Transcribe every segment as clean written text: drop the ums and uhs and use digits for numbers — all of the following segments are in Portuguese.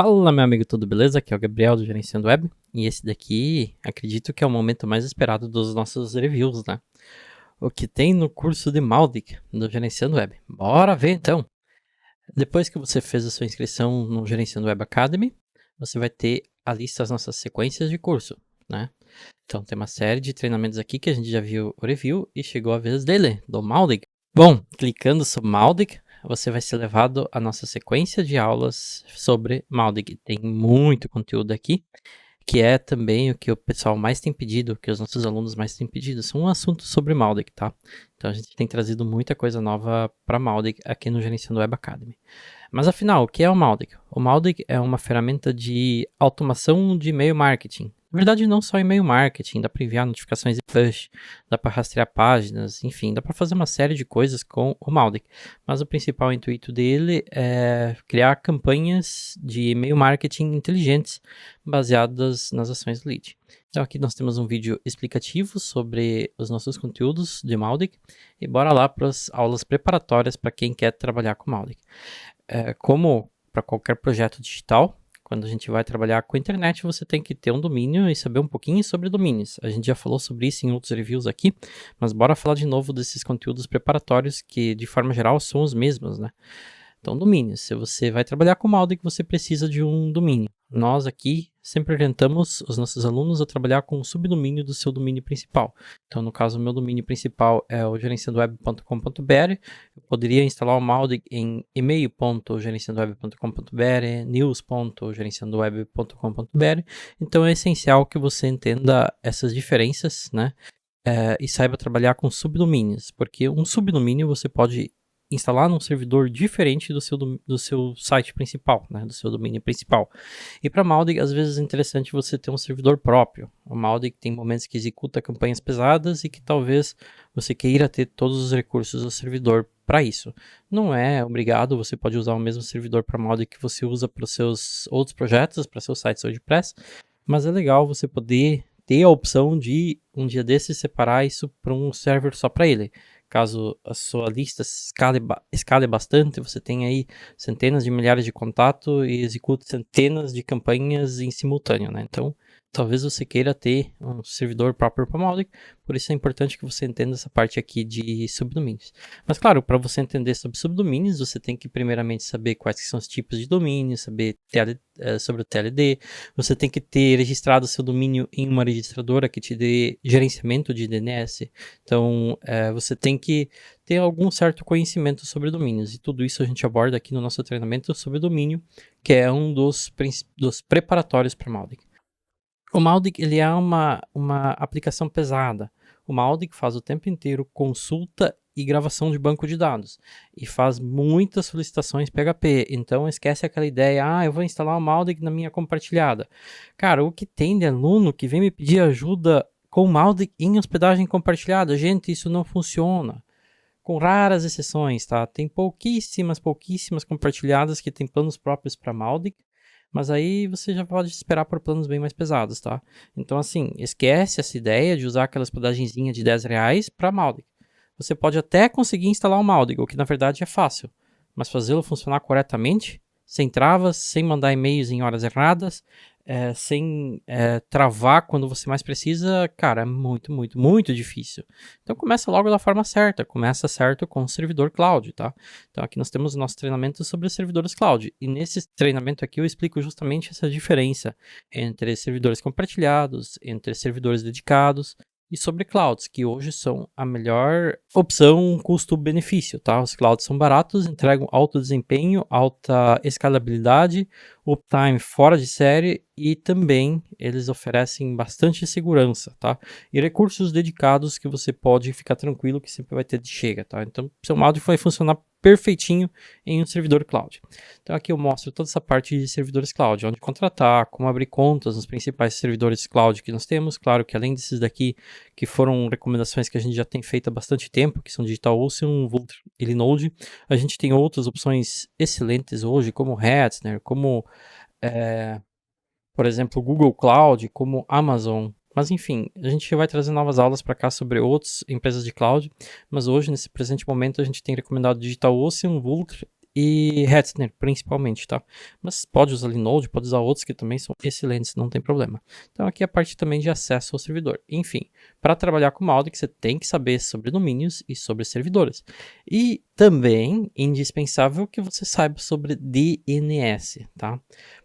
Fala, meu amigo, tudo beleza? Aqui é o Gabriel do Gerenciando Web. E esse daqui, acredito que é o momento mais esperado dos nossos reviews, né? O que tem no curso de Mautic do Gerenciando Web. Bora ver então! Depois que você fez a sua inscrição no Gerenciando Web Academy, você vai ter a lista das nossas sequências de curso, né? Então tem uma série de treinamentos aqui que a gente já viu o review e chegou a vez dele, do Mautic. Bom, clicando sobre Mautic, você vai ser levado à nossa sequência de aulas sobre Mautic. Tem muito conteúdo aqui, que é também o que o pessoal mais tem pedido, que os nossos alunos mais têm pedido, são assuntos sobre Mautic, tá? Então a gente tem trazido muita coisa nova para Mautic aqui no Gerenciando Web Academy. Mas afinal, o que é o Mautic? O Mautic é uma ferramenta de automação de e-mail marketing. Na verdade, não só e-mail marketing, dá para enviar notificações e push, dá para rastrear páginas, enfim, dá para fazer uma série de coisas com o Mautic. Mas o principal intuito dele é criar campanhas de e-mail marketing inteligentes baseadas nas ações lead. Então aqui nós temos um vídeo explicativo sobre os nossos conteúdos de Mautic e bora lá para as aulas preparatórias para quem quer trabalhar com Mautic. Como para qualquer projeto digital, quando a gente vai trabalhar com a internet, você tem que ter um domínio e saber um pouquinho sobre domínios. A gente já falou sobre isso em outros reviews aqui, mas bora falar de novo desses conteúdos preparatórios que, de forma geral, são os mesmos, né? Então, domínios. Se você vai trabalhar com Mautic, você precisa de um domínio. Nós aqui sempre orientamos os nossos alunos a trabalhar com o subdomínio do seu domínio principal. Então, no caso, o meu domínio principal é o gerenciandoweb.com.br. Eu poderia instalar o Mautic em email.gerenciandoweb.com.br, news.gerenciandoweb.com.br. Então, é essencial que você entenda essas diferenças, né? E saiba trabalhar com subdomínios, porque um subdomínio você pode instalar num servidor diferente do seu site principal, né, do seu domínio principal. E para Mautic, às vezes é interessante você ter um servidor próprio. O Mautic tem momentos que executa campanhas pesadas e que talvez você queira ter todos os recursos do servidor para isso. Não é obrigado, você pode usar o mesmo servidor para Mautic que você usa para os seus outros projetos, para seus sites WordPress, mas é legal você poder ter a opção de um dia desses separar isso para um server só para ele. Caso a sua lista escale bastante, você tem aí centenas de milhares de contatos e execute centenas de campanhas em simultâneo, né? Então, talvez você queira ter um servidor próprio para Mautic, por isso é importante que você entenda essa parte aqui de subdomínios. Mas claro, para você entender sobre subdomínios, você tem que primeiramente saber quais são os tipos de domínios, saber sobre o TLD, você tem que ter registrado seu domínio em uma registradora que te dê gerenciamento de DNS, então você tem que ter algum certo conhecimento sobre domínios, e tudo isso a gente aborda aqui no nosso treinamento sobre domínio, que é um dos preparatórios para Mautic. O Mautic, ele é uma aplicação pesada. O Mautic faz o tempo inteiro consulta e gravação de banco de dados e faz muitas solicitações PHP. Então esquece aquela ideia, eu vou instalar o Mautic na minha compartilhada. Cara, o que tem de aluno que vem me pedir ajuda com o Mautic em hospedagem compartilhada? Gente, isso não funciona. Com raras exceções, tá? Tem pouquíssimas compartilhadas que tem planos próprios para Mautic, mas aí você já pode esperar por planos bem mais pesados, tá? Então, assim, esquece essa ideia de usar aquela hospedagemzinha de R$10 para Mautic. Você pode até conseguir instalar o Mautic, o que na verdade é fácil, mas fazê-lo funcionar corretamente, sem travas, sem mandar e-mails em horas erradas, sem travar quando você mais precisa, cara, é muito difícil. Então começa logo da forma certa, começa certo com o servidor cloud, tá? Então aqui nós temos o nosso treinamento sobre os servidores cloud, e nesse treinamento aqui eu explico justamente essa diferença entre servidores compartilhados, entre servidores dedicados, e sobre clouds, que hoje são a melhor opção custo-benefício, tá? Os clouds são baratos, entregam alto desempenho, alta escalabilidade, uptime fora de série e também eles oferecem bastante segurança, tá? E recursos dedicados que você pode ficar tranquilo que sempre vai ter de chega, tá? Então, seu Mautic vai funcionar perfeitinho em um servidor cloud. Então aqui eu mostro toda essa parte de servidores cloud, onde contratar, como abrir contas nos principais servidores cloud que nós temos. Claro que além desses daqui, que foram recomendações que a gente já tem feito há bastante tempo, que são DigitalOcean, Vultr e Linode, a gente tem outras opções excelentes hoje, como Hetzner, como, por exemplo, Google Cloud, como Amazon. Mas enfim, a gente vai trazer novas aulas para cá sobre outras empresas de cloud, mas hoje, nesse presente momento, a gente tem recomendado DigitalOcean, Vultr e Hetzner, principalmente, tá? Mas pode usar Linode, pode usar outros que também são excelentes, não tem problema. Então aqui é a parte também de acesso ao servidor. Enfim, para trabalhar com Mautic, você tem que saber sobre domínios e sobre servidores. E também, indispensável, que você saiba sobre DNS, tá?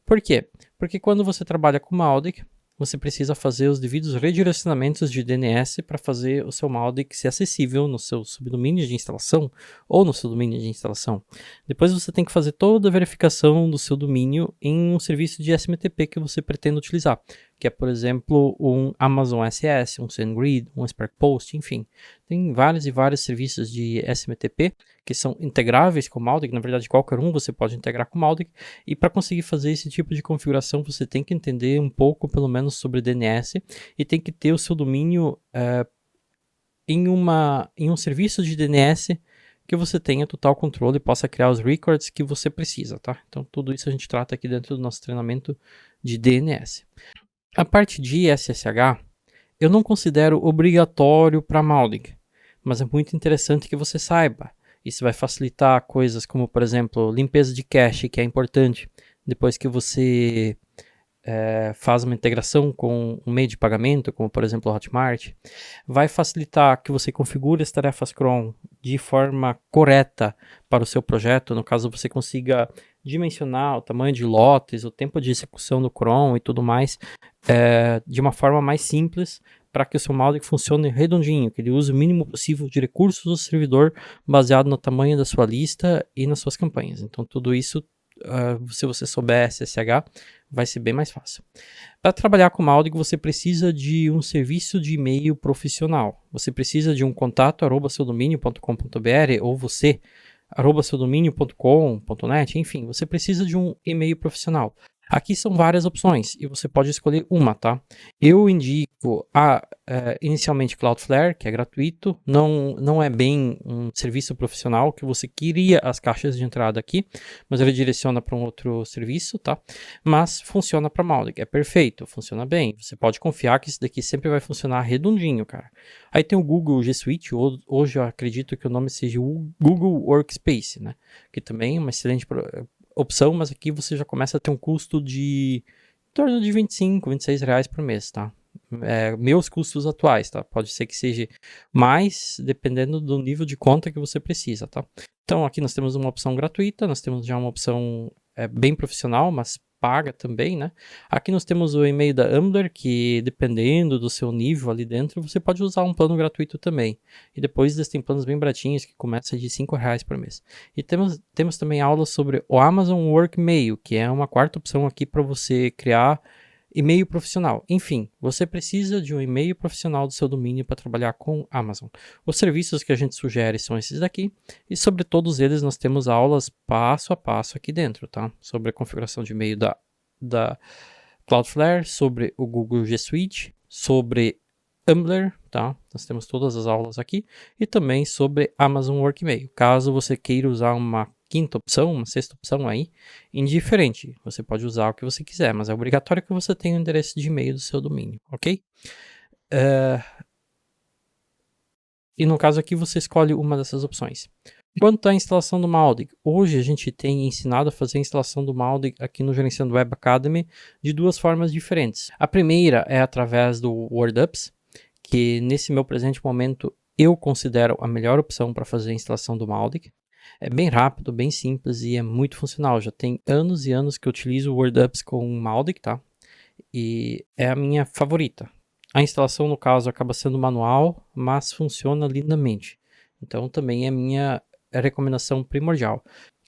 Por quê? Porque quando você trabalha com Mautic, você precisa fazer os devidos redirecionamentos de DNS para fazer o seu Mautic ser acessível no seu subdomínio de instalação ou no seu domínio de instalação. Depois você tem que fazer toda a verificação do seu domínio em um serviço de SMTP que você pretende utilizar, que é, por exemplo, um Amazon SS, um SendGrid, um SparkPost, enfim. Tem vários e vários serviços de SMTP que são integráveis com o Mautic, na verdade qualquer um você pode integrar com o Mautic, e para conseguir fazer esse tipo de configuração você tem que entender um pouco, pelo menos, sobre DNS, e tem que ter o seu domínio em um serviço de DNS que você tenha total controle e possa criar os records que você precisa, tá? Então tudo isso a gente trata aqui dentro do nosso treinamento de DNS. A parte de SSH, eu não considero obrigatório para Mautic, mas é muito interessante que você saiba. Isso vai facilitar coisas como, por exemplo, limpeza de cache, que é importante. Depois que você faz uma integração com um meio de pagamento, como por exemplo o Hotmart, vai facilitar que você configure as tarefas cron de forma correta para o seu projeto. No caso, você consiga dimensionar o tamanho de lotes, o tempo de execução do cron e tudo mais, de uma forma mais simples, para que o seu Mautic funcione redondinho, que ele use o mínimo possível de recursos do servidor baseado no tamanho da sua lista e nas suas campanhas. Então tudo isso, se você souber SSH, vai ser bem mais fácil. Para trabalhar com Mautic, você precisa de um serviço de e-mail profissional. Você precisa de um contato@seudominio.com.br ou você @seudominio.com.net, enfim, você precisa de um e-mail profissional. Aqui são várias opções e você pode escolher uma, tá? Eu indico inicialmente Cloudflare, que é gratuito, não é bem um serviço profissional que você cria as caixas de entrada aqui, mas ele direciona para um outro serviço, tá? Mas funciona para Mautic, é perfeito, funciona bem. Você pode confiar que isso daqui sempre vai funcionar redondinho, cara. Aí tem o Google G Suite, hoje eu acredito que o nome seja o Google Workspace, né? Que também é uma excelente opção, mas aqui você já começa a ter um custo de em torno de 25, 26 reais por mês, tá? Meus custos atuais, tá? Pode ser que seja mais, dependendo do nível de conta que você precisa, tá? Então aqui nós temos uma opção gratuita, nós temos já uma opção bem profissional, mas paga também, né? Aqui nós temos o e-mail da Ambler, que dependendo do seu nível ali dentro, você pode usar um plano gratuito também. E depois eles têm planos bem baratinhos, que começam de 5 reais por mês. E temos também aulas sobre o Amazon Workmail, que é uma quarta opção aqui para você criar e-mail profissional. Enfim, você precisa de um e-mail profissional do seu domínio para trabalhar com Amazon. Os serviços que a gente sugere são esses daqui, e sobre todos eles nós temos aulas passo a passo aqui dentro, tá? Sobre a configuração de e-mail da Cloudflare, sobre o Google G Suite, sobre Ambler, tá? Nós temos todas as aulas aqui, e também sobre Amazon Workmail. Caso você queira usar uma quinta opção, uma sexta opção aí, indiferente, você pode usar o que você quiser, mas é obrigatório que você tenha o endereço de e-mail do seu domínio, ok? E no caso aqui você escolhe uma dessas opções. Quanto à instalação do Mautic, hoje a gente tem ensinado a fazer a instalação do Mautic aqui no Gerenciando Web Academy de duas formas diferentes. A primeira é através do WordUps, que nesse meu presente momento eu considero a melhor opção para fazer a instalação do Mautic. É bem rápido, bem simples e é muito funcional. Já tem anos e anos que eu utilizo o WordUps com o Mautic, tá? E é a minha favorita. A instalação, no caso, acaba sendo manual, mas funciona lindamente. Então também é minha recomendação primordial.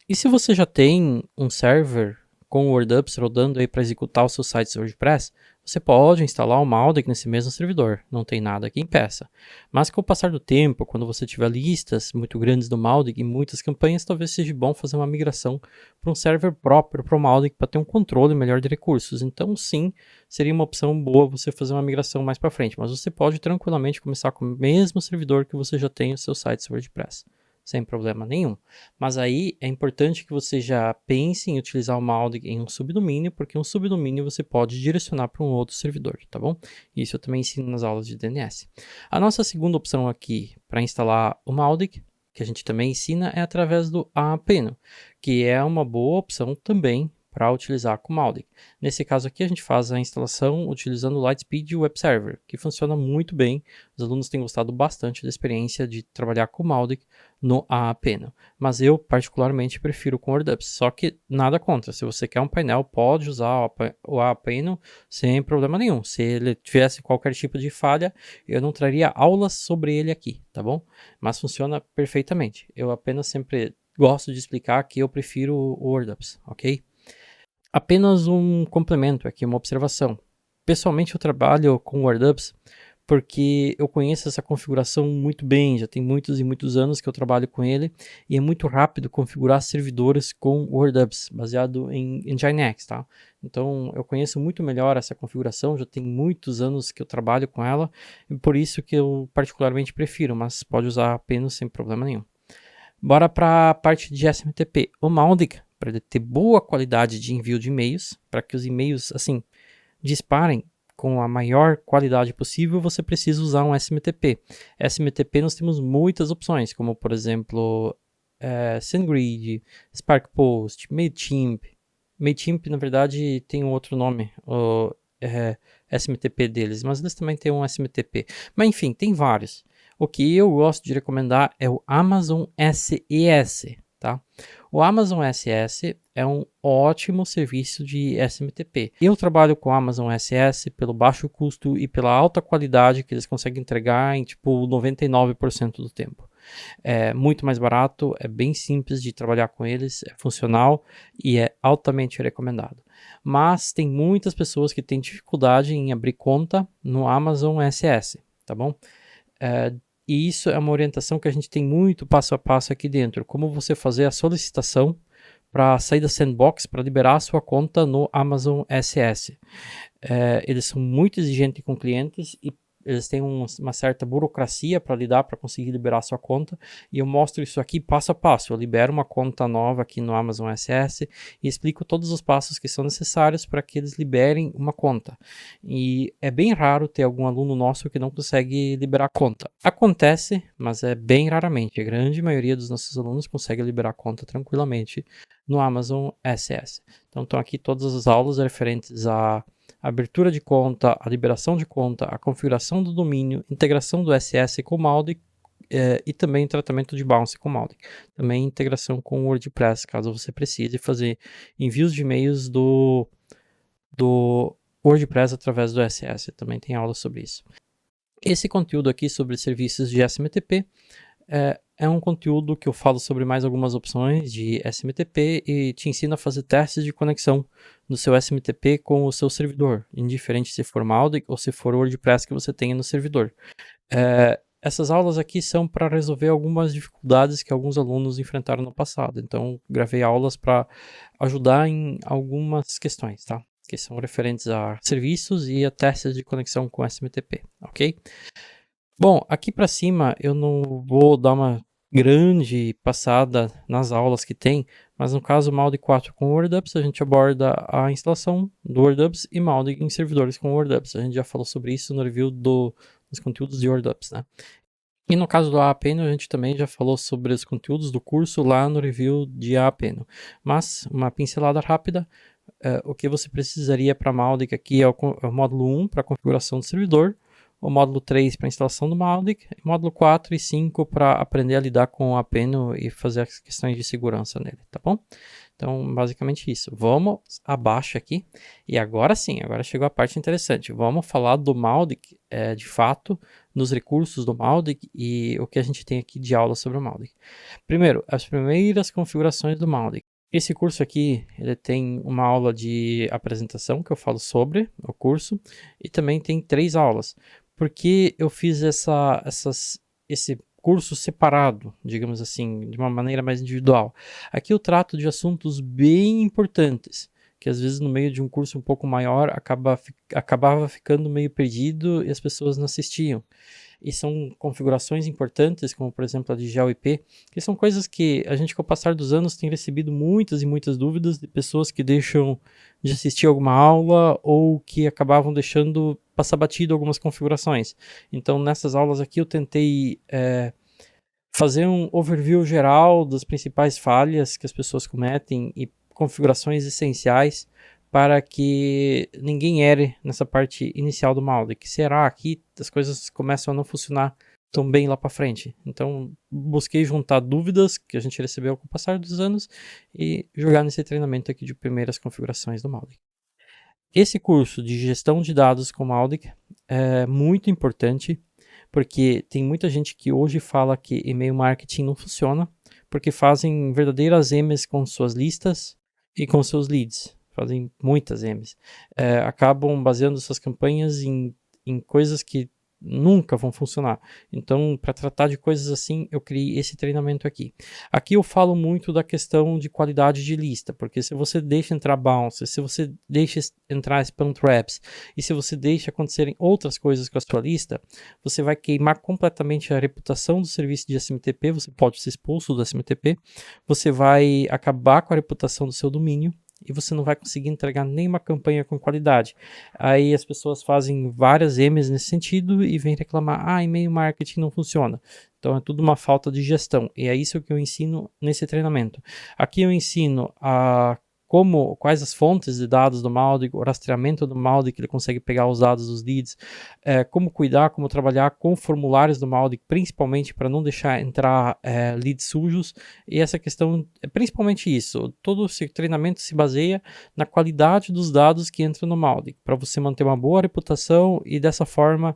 E se você já tem um server com o WordUps rodando aí para executar o seu site WordPress, você pode instalar o Mautic nesse mesmo servidor, não tem nada que impeça. Mas com o passar do tempo, quando você tiver listas muito grandes do Mautic e muitas campanhas, talvez seja bom fazer uma migração para um server próprio para o Mautic para ter um controle melhor de recursos. Então sim, seria uma opção boa você fazer uma migração mais para frente, mas você pode tranquilamente começar com o mesmo servidor que você já tem o seu site WordPress, sem problema nenhum. Mas aí é importante que você já pense em utilizar o Mautic em um subdomínio, porque um subdomínio você pode direcionar para um outro servidor, tá bom? Isso eu também ensino nas aulas de DNS. A nossa segunda opção aqui para instalar o Mautic, que a gente também ensina é através do Apeno, que é uma boa opção também para utilizar com Mautic. Nesse caso aqui, a gente faz a instalação utilizando o Lightspeed Web Server, que funciona muito bem. Os alunos têm gostado bastante da experiência de trabalhar com Mautic no Apeno. Mas eu, particularmente, prefiro com WordUps. Só que nada contra. Se você quer um painel, pode usar o Apeno sem problema nenhum. Se ele tivesse qualquer tipo de falha, eu não traria aulas sobre ele aqui, tá bom? Mas funciona perfeitamente. Eu apenas sempre gosto de explicar que eu prefiro o WordUps, ok? Apenas um complemento aqui, uma observação. Pessoalmente eu trabalho com WordUps porque eu conheço essa configuração muito bem, já tem muitos e muitos anos que eu trabalho com ele, e é muito rápido configurar servidores com WordUps, baseado em Nginx, tá? Então eu conheço muito melhor essa configuração, já tem muitos anos que eu trabalho com ela, e por isso que eu particularmente prefiro, mas pode usar apenas sem problema nenhum. Bora para a parte de SMTP. O Mautic, para ele ter boa qualidade de envio de e-mails, para que os e-mails assim disparem com a maior qualidade possível, você precisa usar um SMTP. SMTP nós temos muitas opções, como por exemplo SendGrid, SparkPost, Mailchimp. Mailchimp na verdade tem um outro nome, o SMTP deles, mas eles também têm um SMTP. Mas enfim, tem vários. O que eu gosto de recomendar é o Amazon SES, tá? O Amazon SES é um ótimo serviço de SMTP. Eu trabalho com o Amazon SES pelo baixo custo e pela alta qualidade que eles conseguem entregar em tipo 99% do tempo. É muito mais barato, é bem simples de trabalhar com eles, é funcional e é altamente recomendado. Mas tem muitas pessoas que têm dificuldade em abrir conta no Amazon SES, tá bom? E isso é uma orientação que a gente tem muito passo a passo aqui dentro. Como você fazer a solicitação para sair da sandbox, para liberar a sua conta no Amazon SES. Eles são muito exigentes com clientes e eles têm uma certa burocracia para lidar, para conseguir liberar a sua conta, e eu mostro isso aqui passo a passo. Eu libero uma conta nova aqui no Amazon SES e explico todos os passos que são necessários para que eles liberem uma conta. E é bem raro ter algum aluno nosso que não consegue liberar a conta. Acontece, mas é bem raramente. A grande maioria dos nossos alunos consegue liberar a conta tranquilamente no Amazon SES. Então estão aqui todas as aulas referentes a abertura de conta, a liberação de conta, a configuração do domínio, integração do SS com o Mautic e também tratamento de bounce com o Mautic. Também integração com o WordPress, caso você precise fazer envios de e-mails do WordPress através do SS. Também tem aula sobre isso. Esse conteúdo aqui sobre serviços de SMTP é um conteúdo que eu falo sobre mais algumas opções de SMTP e te ensino a fazer testes de conexão do seu SMTP com o seu servidor, indiferente se for Mautic ou se for WordPress que você tenha no servidor. Essas aulas aqui são para resolver algumas dificuldades que alguns alunos enfrentaram no passado, então gravei aulas para ajudar em algumas questões, tá? Que são referentes a serviços e a testes de conexão com SMTP, ok? Bom, aqui para cima eu não vou dar uma grande passada nas aulas que tem, mas no caso Mautic 4 com WordUps, a gente aborda a instalação do WordUps e Mautic em servidores com WordUps. A gente já falou sobre isso no review dos conteúdos de WordUps, né? E no caso do Apeno, a gente também já falou sobre os conteúdos do curso lá no review de Apeno. Mas, uma pincelada rápida, o que você precisaria para Mautic aqui é o módulo 1 para configuração do servidor, o módulo 3 para instalação do Mautic, módulo 4 e 5 para aprender a lidar com o Apeno e fazer as questões de segurança nele, tá bom? Então, basicamente isso. Vamos abaixo aqui. E agora sim, agora chegou a parte interessante. Vamos falar do Mautic, de fato, nos recursos do Mautic e o que a gente tem aqui de aula sobre o Mautic. Primeiro, as primeiras configurações do Mautic. Esse curso aqui, ele tem uma aula de apresentação que eu falo sobre o curso e também tem 3 aulas. Porque eu fiz esse curso separado, digamos assim, de uma maneira mais individual. Aqui eu trato de assuntos bem importantes, que às vezes no meio de um curso um pouco maior acabava ficando meio perdido e as pessoas não assistiam. E são configurações importantes, como por exemplo a de GeoIP, que são coisas que a gente com o passar dos anos tem recebido muitas e muitas dúvidas de pessoas que deixam de assistir alguma aula ou que acabavam deixando passar batido algumas configurações. Então nessas aulas aqui eu tentei fazer um overview geral das principais falhas que as pessoas cometem e configurações essenciais para que ninguém erre nessa parte inicial do molde, que será aqui as coisas começam a não funcionar tão bem lá para frente. Então, busquei juntar dúvidas que a gente recebeu com o passar dos anos e jogar nesse treinamento aqui de primeiras configurações do Mautic. Esse curso de gestão de dados com Mautic é muito importante, porque tem muita gente que hoje fala que e-mail marketing não funciona, porque fazem verdadeiras M's com suas listas e com seus leads. Fazem muitas M's. Acabam baseando suas campanhas em coisas que nunca vão funcionar. Então, para tratar de coisas assim, eu criei esse treinamento aqui. Aqui eu falo muito da questão de qualidade de lista, porque se você deixa entrar bounce, se você deixa entrar spam traps, e se você deixa acontecerem outras coisas com a sua lista, você vai queimar completamente a reputação do serviço de SMTP, você pode ser expulso do SMTP, você vai acabar com a reputação do seu domínio, e você não vai conseguir entregar nenhuma campanha com qualidade. Aí as pessoas fazem várias M's nesse sentido e vêm reclamar, e-mail marketing não funciona. Então é tudo uma falta de gestão, e é isso que eu ensino nesse treinamento. Aqui eu ensino quais as fontes de dados do Mautic, o rastreamento do Mautic, que ele consegue pegar os dados dos leads, como cuidar, como trabalhar com formulários do Mautic, principalmente para não deixar entrar leads sujos, e essa questão, principalmente isso, todo esse treinamento se baseia na qualidade dos dados que entram no Mautic, para você manter uma boa reputação e dessa forma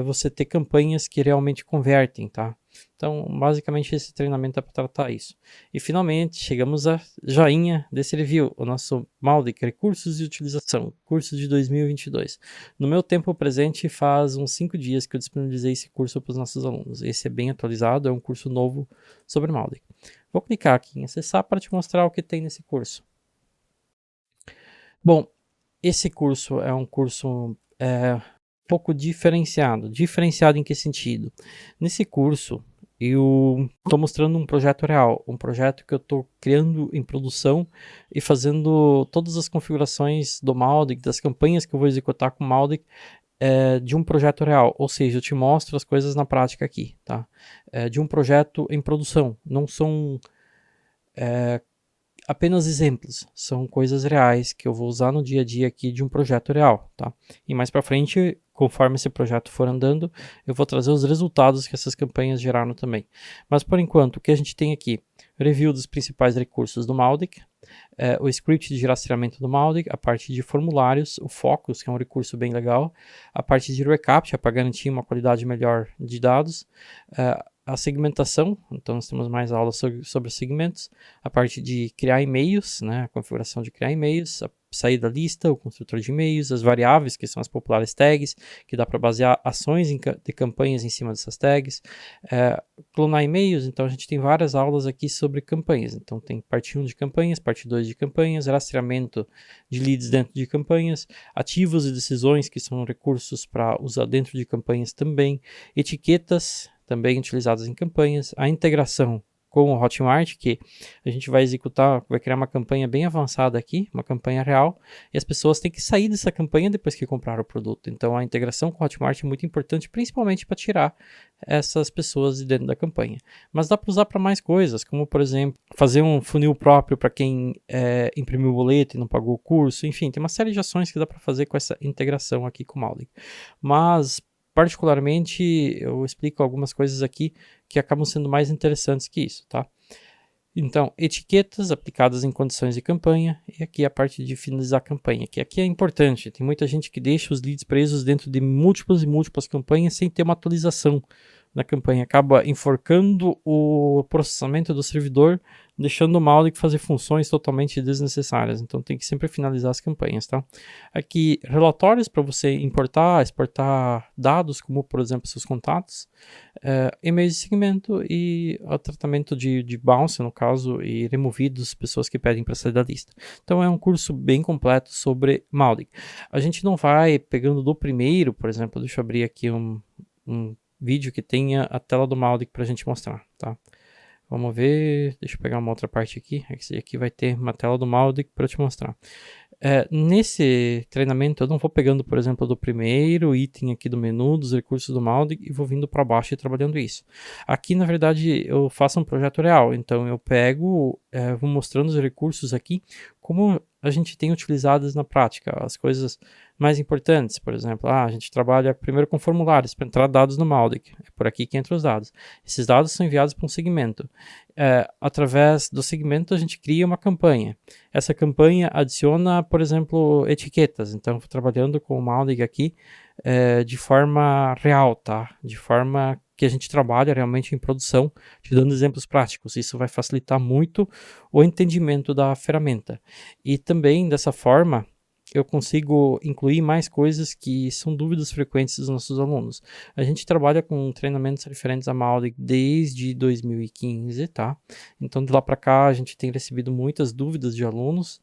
você ter campanhas que realmente convertem, tá? Então, basicamente, esse treinamento é para tratar isso. E, finalmente, chegamos à joinha desse review, o nosso Mautic, Recursos de Utilização, curso de 2022. No meu tempo presente, faz uns 5 dias que eu disponibilizei esse curso para os nossos alunos. Esse é bem atualizado, é um curso novo sobre Mautic. Vou clicar aqui em acessar para te mostrar o que tem nesse curso. Bom, esse curso é um curso pouco diferenciado. Diferenciado em que sentido? Nesse curso, eu estou mostrando um projeto real, um projeto que eu estou criando em produção e fazendo todas as configurações do Mautic, das campanhas que eu vou executar com o Mautic, de um projeto real, ou seja, eu te mostro as coisas na prática aqui, tá? De um projeto em produção, não são apenas exemplos, são coisas reais que eu vou usar no dia a dia aqui de um projeto real, tá? E mais para frente, conforme esse projeto for andando, eu vou trazer os resultados que essas campanhas geraram também. Mas por enquanto, o que a gente tem aqui? Review dos principais recursos do Mautic, o script de rastreamento do Mautic, a parte de formulários, o Focus, que é um recurso bem legal, a parte de reCAPTCHA para garantir uma qualidade melhor de dados, a segmentação, então nós temos mais aulas sobre segmentos, a parte de criar e-mails, né, a configuração de criar e-mails, a sair da lista, o construtor de e-mails, as variáveis, que são as populares tags, que dá para basear ações de campanhas em cima dessas tags, clonar e-mails, então a gente tem várias aulas aqui sobre campanhas, então tem parte 1 de campanhas, parte 2 de campanhas, rastreamento de leads dentro de campanhas, ativos e decisões, que são recursos para usar dentro de campanhas também, etiquetas, também utilizadas em campanhas, a integração com o Hotmart, que a gente vai executar, vai criar uma campanha bem avançada aqui, uma campanha real, e as pessoas têm que sair dessa campanha depois que compraram o produto. Então a integração com o Hotmart é muito importante, principalmente para tirar essas pessoas de dentro da campanha. Mas dá para usar para mais coisas, como por exemplo, fazer um funil próprio para quem imprimiu o boleto e não pagou o curso, enfim, tem uma série de ações que dá para fazer com essa integração aqui com o Mautic. Mas particularmente, eu explico algumas coisas aqui que acabam sendo mais interessantes que isso, tá? Então, etiquetas aplicadas em condições de campanha, e aqui a parte de finalizar a campanha, que aqui é importante, tem muita gente que deixa os leads presos dentro de múltiplas e múltiplas campanhas sem ter uma atualização na campanha, acaba enforcando o processamento do servidor, deixando o Mautic fazer funções totalmente desnecessárias, então tem que sempre finalizar as campanhas, tá? Aqui, relatórios para você importar, exportar dados, como por exemplo seus contatos, e-mails de segmento e o tratamento de bounce, no caso, e removidos pessoas que pedem para sair da lista. Então é um curso bem completo sobre Mautic. A gente não vai pegando do primeiro, por exemplo, deixa eu abrir aqui um vídeo que tenha a tela do Mautic para a gente mostrar, tá? Vamos ver, deixa eu pegar uma outra parte aqui, esse aqui vai ter uma tela do Mautic para te mostrar. Nesse treinamento eu não vou pegando, por exemplo, do primeiro item aqui do menu, dos recursos do Mautic e vou vindo para baixo e trabalhando isso. Aqui, na verdade, eu faço um projeto real, então eu pego, vou mostrando os recursos aqui, como a gente tem utilizados na prática, as coisas mais importantes, por exemplo, a gente trabalha primeiro com formulários para entrar dados no Mautic, é por aqui que entram os dados. Esses dados são enviados para um segmento. Através do segmento a gente cria uma campanha. Essa campanha adiciona, por exemplo, etiquetas. Então, estou trabalhando com o Mautic aqui de forma real, tá? De forma que a gente trabalha realmente em produção, te dando exemplos práticos. Isso vai facilitar muito o entendimento da ferramenta. E também, dessa forma, eu consigo incluir mais coisas que são dúvidas frequentes dos nossos alunos. A gente trabalha com treinamentos referentes a Mautic desde 2015, tá? Então, de lá para cá, a gente tem recebido muitas dúvidas de alunos,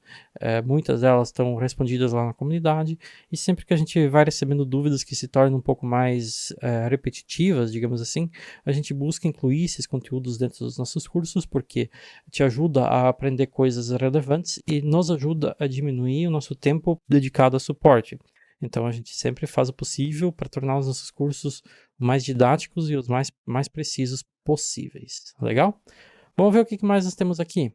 muitas delas estão respondidas lá na comunidade, e sempre que a gente vai recebendo dúvidas que se tornam um pouco mais repetitivas, digamos assim, a gente busca incluir esses conteúdos dentro dos nossos cursos, porque te ajuda a aprender coisas relevantes e nos ajuda a diminuir o nosso tempo dedicado a suporte. Então a gente sempre faz o possível para tornar os nossos cursos mais didáticos e os mais precisos possíveis. Legal? Vamos ver o que mais nós temos aqui.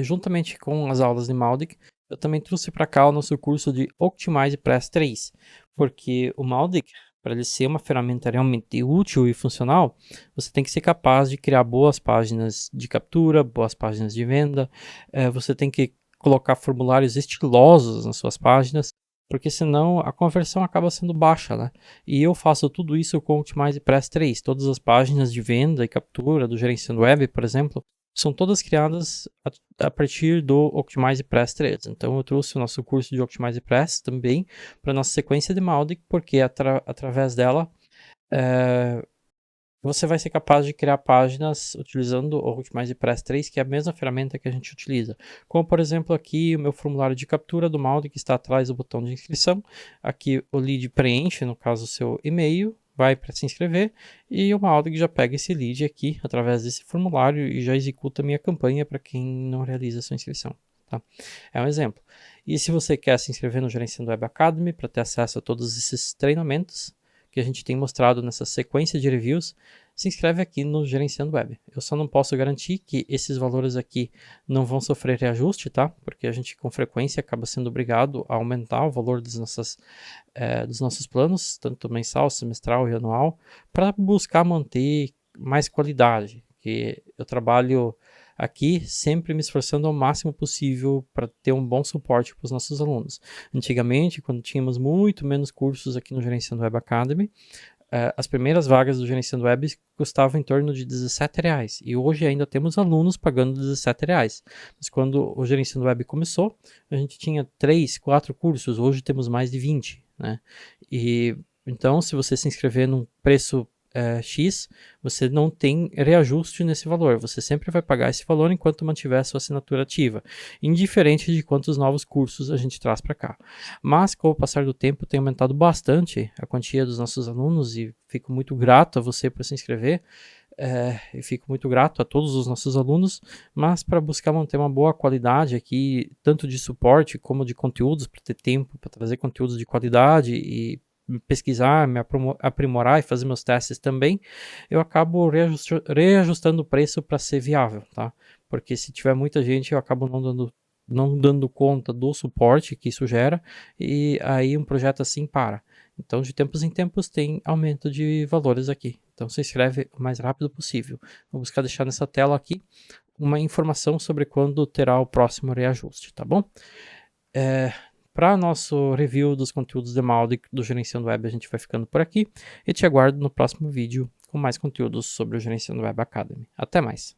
Juntamente com as aulas de Mautic, eu também trouxe para cá o nosso curso de OptimizePress 3, porque o Mautic, para ele ser uma ferramenta realmente útil e funcional, você tem que ser capaz de criar boas páginas de captura, boas páginas de venda, você tem que colocar formulários estilosos nas suas páginas, porque senão a conversão acaba sendo baixa, né? E eu faço tudo isso com o OptimizePress 3. Todas as páginas de venda e captura do Gerenciando Web, por exemplo, são todas criadas a partir do OptimizePress 3. Então eu trouxe o nosso curso de OptimizePress também para nossa sequência de Mautic, porque através dela você vai ser capaz de criar páginas utilizando o OptimizePress 3, que é a mesma ferramenta que a gente utiliza. Como, por exemplo, aqui o meu formulário de captura do Mautic, que está atrás do botão de inscrição. Aqui o lead preenche, no caso, o seu e-mail, vai para se inscrever, e o Mautic já pega esse lead aqui, através desse formulário, e já executa a minha campanha para quem não realiza a sua inscrição. Tá? É um exemplo. E se você quer se inscrever no Gerenciando Web Academy para ter acesso a todos esses treinamentos que a gente tem mostrado nessa sequência de reviews, se inscreve aqui no Gerenciando Web. Eu só não posso garantir que esses valores aqui não vão sofrer reajuste, tá? Porque a gente com frequência acaba sendo obrigado a aumentar o valor dos nossos planos, tanto mensal, semestral e anual, para buscar manter mais qualidade. Que eu trabalho aqui sempre me esforçando ao máximo possível para ter um bom suporte para os nossos alunos. Antigamente, quando tínhamos muito menos cursos aqui no Gerenciando Web Academy, as primeiras vagas do Gerenciando Web custavam em torno de R$17, e hoje ainda temos alunos pagando R$17. Mas quando o Gerenciando Web começou, a gente tinha 3, 4 cursos, hoje temos mais de 20, né? E então, se você se inscrever num preço X, você não tem reajuste nesse valor, você sempre vai pagar esse valor enquanto mantiver a sua assinatura ativa, indiferente de quantos novos cursos a gente traz para cá. Mas com o passar do tempo tem aumentado bastante a quantia dos nossos alunos, e fico muito grato a você por se inscrever, e fico muito grato a todos os nossos alunos, mas para buscar manter uma boa qualidade aqui, tanto de suporte como de conteúdos, para ter tempo para trazer conteúdos de qualidade e pesquisar, me aprimorar e fazer meus testes também, eu acabo reajustando o preço para ser viável, tá? Porque se tiver muita gente, eu acabo não dando conta do suporte que isso gera, e aí um projeto assim para. Então, de tempos em tempos, tem aumento de valores aqui. Então, se inscreve o mais rápido possível. Vou buscar deixar nessa tela aqui uma informação sobre quando terá o próximo reajuste, tá bom? Para nosso review dos conteúdos de Mautic do Gerenciando Web, a gente vai ficando por aqui, e te aguardo no próximo vídeo com mais conteúdos sobre o Gerenciando Web Academy. Até mais!